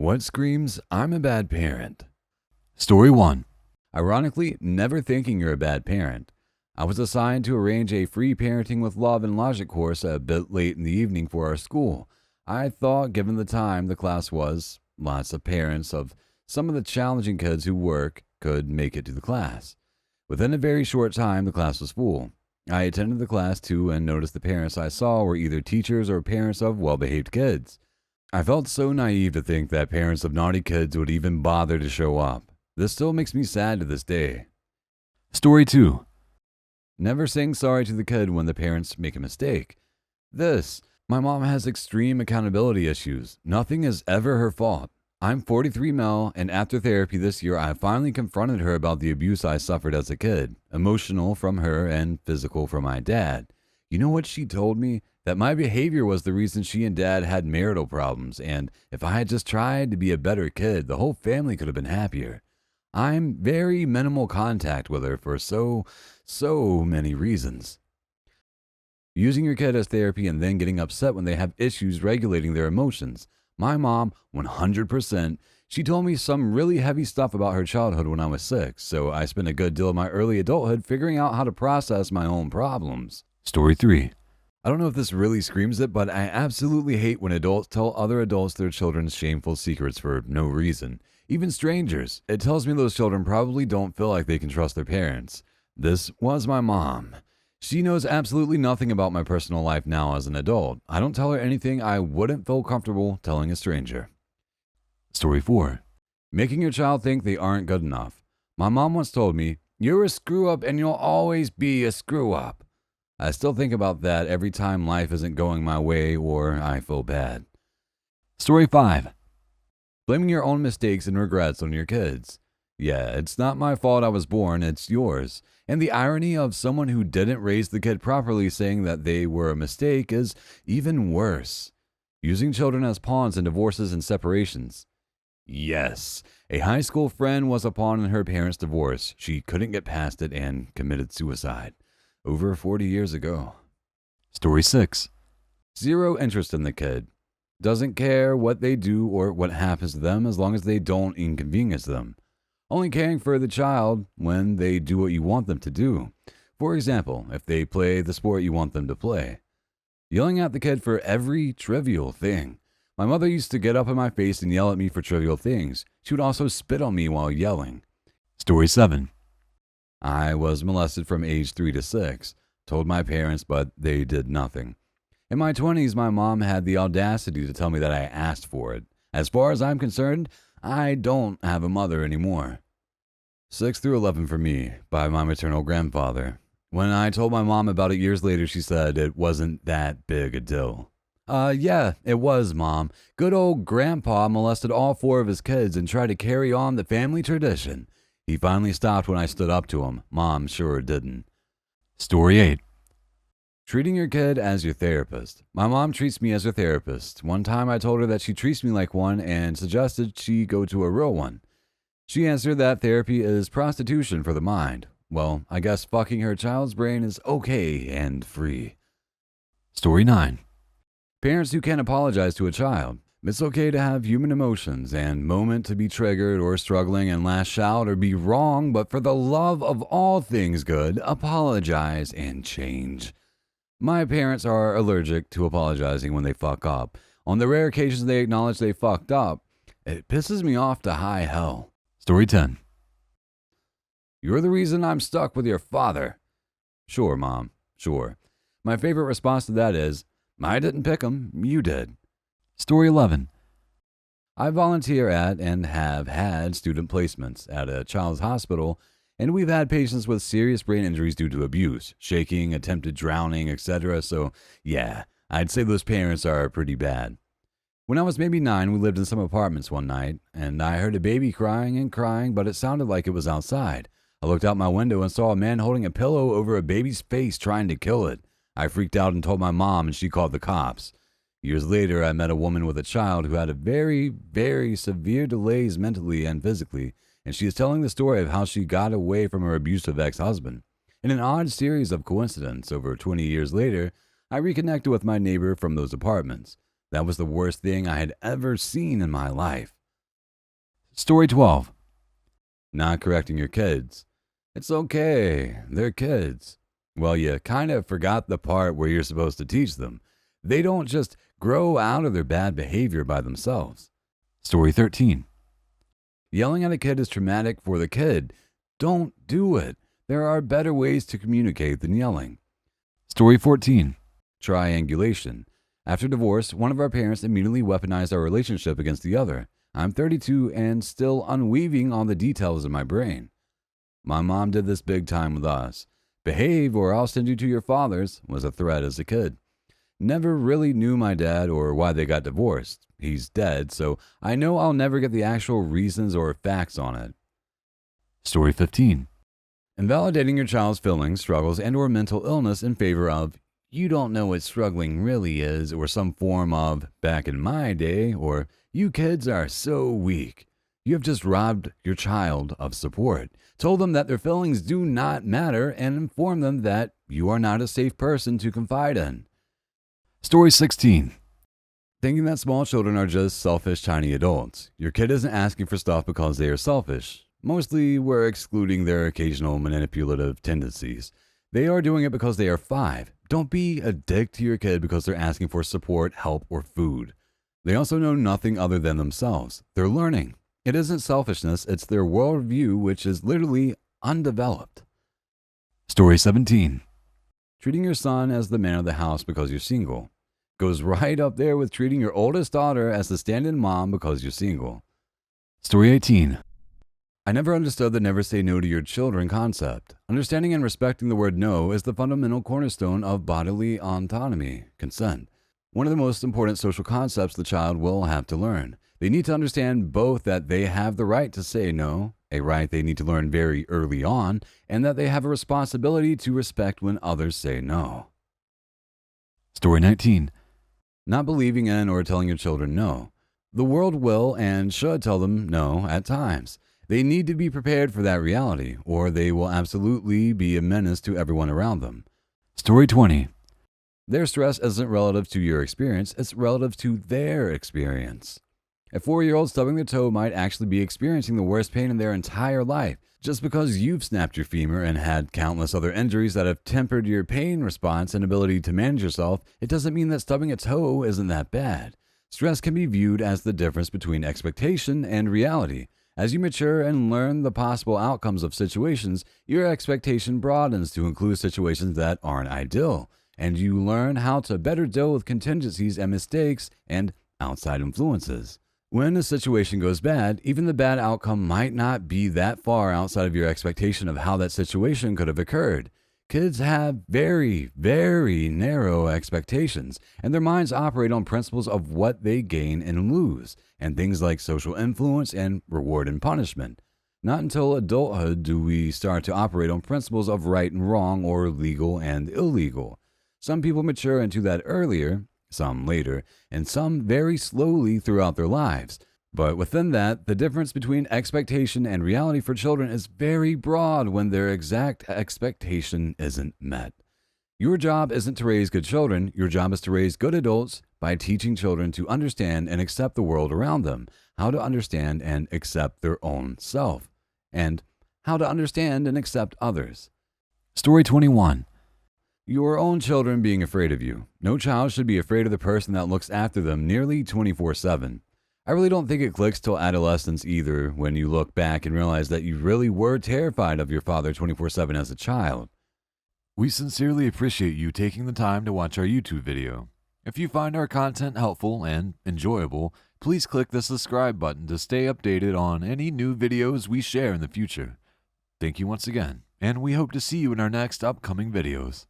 What screams, I'm a bad parent? Story 1. Ironically, never thinking you're a bad parent. I was assigned to arrange a free parenting with love and logic course a bit late in the evening for our school. I thought, given the time the class was, lots of parents of some of the challenging kids who work could make it to the class. Within a very short time, the class was full. I attended the class too and noticed the parents I saw were either teachers or parents of well-behaved kids. I felt so naive to think that parents of naughty kids would even bother to show up. This still makes me sad to this day. Story 2. Never saying sorry to the kid when the parents make a mistake. My mom has extreme accountability issues. Nothing is ever her fault. I'm 43 Mel, and after therapy this year, I finally confronted her about the abuse I suffered as a kid, emotional from her and physical from my dad. You know what she told me? That my behavior was the reason she and dad had marital problems, and if I had just tried to be a better kid, the whole family could have been happier. I'm very minimal contact with her for so many reasons. Using your kid as therapy and then getting upset when they have issues regulating their emotions. My mom, 100%, she told me some really heavy stuff about her childhood when I was 6, so I spent a good deal of my early adulthood figuring out how to process my own problems. Story 3. I don't know if this really screams it, but I absolutely hate when adults tell other adults their children's shameful secrets for no reason. Even strangers. It tells me those children probably don't feel like they can trust their parents. This was my mom. She knows absolutely nothing about my personal life now as an adult. I don't tell her anything I wouldn't feel comfortable telling a stranger. Story 4. Making your child think they aren't good enough. My mom once told me, "You're a screw-up and you'll always be a screw-up." I still think about that every time life isn't going my way or I feel bad. Story 5. Blaming your own mistakes and regrets on your kids. Yeah, it's not my fault I was born, it's yours. And the irony of someone who didn't raise the kid properly saying that they were a mistake is even worse. Using children as pawns in divorces and separations. Yes, a high school friend was a pawn in her parents' divorce. She couldn't get past it and committed suicide. Over 40 years ago. Story 6. Zero interest in the kid. Doesn't care what they do or what happens to them as long as they don't inconvenience them. Only caring for the child when they do what you want them to do. For example, if they play the sport you want them to play. Yelling at the kid for every trivial thing. My mother used to get up in my face and yell at me for trivial things. She would also spit on me while yelling. Story 7. I was molested from age 3 to 6. Told my parents, but they did nothing. In my 20s, my mom had the audacity to tell me that I asked for it. As far as I'm concerned, I don't have a mother anymore. 6 through 11 for me, by my maternal grandfather. When I told my mom about it years later, she said it wasn't that big a deal. Yeah, it was, Mom. Good old Grandpa molested all 4 of his kids and tried to carry on the family tradition. He finally stopped when I stood up to him. Mom sure didn't. Story 8. Treating your kid as your therapist. My mom treats me as her therapist. One time I told her that she treats me like one and suggested she go to a real one. She answered that therapy is prostitution for the mind. Well, I guess fucking her child's brain is okay and free. Story 9. Parents who can't apologize to a child. It's okay to have human emotions and moment to be triggered or struggling and lash out or be wrong, but for the love of all things good, apologize and change. My parents are allergic to apologizing when they fuck up. On the rare occasions they acknowledge they fucked up, it pisses me off to high hell. Story 10. You're the reason I'm stuck with your father. Sure, Mom, sure. My favorite response to that is, I didn't pick him, you did. Story 11. I volunteer at and have had student placements at a child's hospital, and we've had patients with serious brain injuries due to abuse, shaking, attempted drowning, etc. So, yeah, I'd say those parents are pretty bad. When I was maybe 9, we lived in some apartments one night, and I heard a baby crying and crying, but it sounded like it was outside. I looked out my window and saw a man holding a pillow over a baby's face trying to kill it. I freaked out and told my mom, and she called the cops. Years later, I met a woman with a child who had a very, very severe delays mentally and physically, and she is telling the story of how she got away from her abusive ex-husband. In an odd series of coincidences, over 20 years later, I reconnected with my neighbor from those apartments. That was the worst thing I had ever seen in my life. Story 12. Not correcting your kids. It's okay, they're kids. Well, you kind of forgot the part where you're supposed to teach them. They don't just grow out of their bad behavior by themselves. Story 13. Yelling at a kid is traumatic for the kid. Don't do it. There are better ways to communicate than yelling. Story 14. Triangulation. After divorce, one of our parents immediately weaponized our relationship against the other. I'm 32 and still unweaving all the details in my brain. My mom did this big time with us. Behave or I'll send you to your father's was a threat as a kid. Never really knew my dad or why they got divorced. He's dead, so I know I'll never get the actual reasons or facts on it. Story 15. Invalidating your child's feelings, struggles, and or mental illness in favor of you don't know what struggling really is, or some form of back in my day, or you kids are so weak. You have just robbed your child of support, told them that their feelings do not matter, and informed them that you are not a safe person to confide in. Story 16. Thinking that small children are just selfish tiny adults. Your kid isn't asking for stuff because they are selfish. Mostly, we're excluding their occasional manipulative tendencies. They are doing it because they are 5. Don't be a dick to your kid because they're asking for support, help, or food. They also know nothing other than themselves. They're learning. It isn't selfishness, it's their worldview, which is literally undeveloped. Story 17. Treating your son as the man of the house because you're single. Goes right up there with treating your oldest daughter as the stand-in mom because you're single. Story 18. I never understood the never say no to your children concept. Understanding and respecting the word no is the fundamental cornerstone of bodily autonomy, consent. One of the most important social concepts the child will have to learn. They need to understand both that they have the right to say no, a right they need to learn very early on, and that they have a responsibility to respect when others say no. Story 19. Not believing in or telling your children no. The world will and should tell them no at times. They need to be prepared for that reality, or they will absolutely be a menace to everyone around them. Story 20. Their stress isn't relative to your experience, it's relative to their experience. A 4-year-old stubbing their toe might actually be experiencing the worst pain in their entire life. Just because you've snapped your femur and had countless other injuries that have tempered your pain response and ability to manage yourself, it doesn't mean that stubbing a toe isn't that bad. Stress can be viewed as the difference between expectation and reality. As you mature and learn the possible outcomes of situations, your expectation broadens to include situations that aren't ideal, and you learn how to better deal with contingencies and mistakes and outside influences. When a situation goes bad, even the bad outcome might not be that far outside of your expectation of how that situation could have occurred. Kids have very, very narrow expectations, and their minds operate on principles of what they gain and lose, and things like social influence and reward and punishment. Not until adulthood do we start to operate on principles of right and wrong or legal and illegal. Some people mature into that earlier, some later, and some very slowly throughout their lives. But within that, the difference between expectation and reality for children is very broad when their exact expectation isn't met. Your job isn't to raise good children, your job is to raise good adults by teaching children to understand and accept the world around them, how to understand and accept their own self, and how to understand and accept others. Story 21. Your own children being afraid of you. No child should be afraid of the person that looks after them nearly 24/7. I really don't think it clicks till adolescence either, when you look back and realize that you really were terrified of your father 24/7 as a child. We sincerely appreciate you taking the time to watch our YouTube video. If you find our content helpful and enjoyable, please click the subscribe button to stay updated on any new videos we share in the future. Thank you once again, and we hope to see you in our next upcoming videos.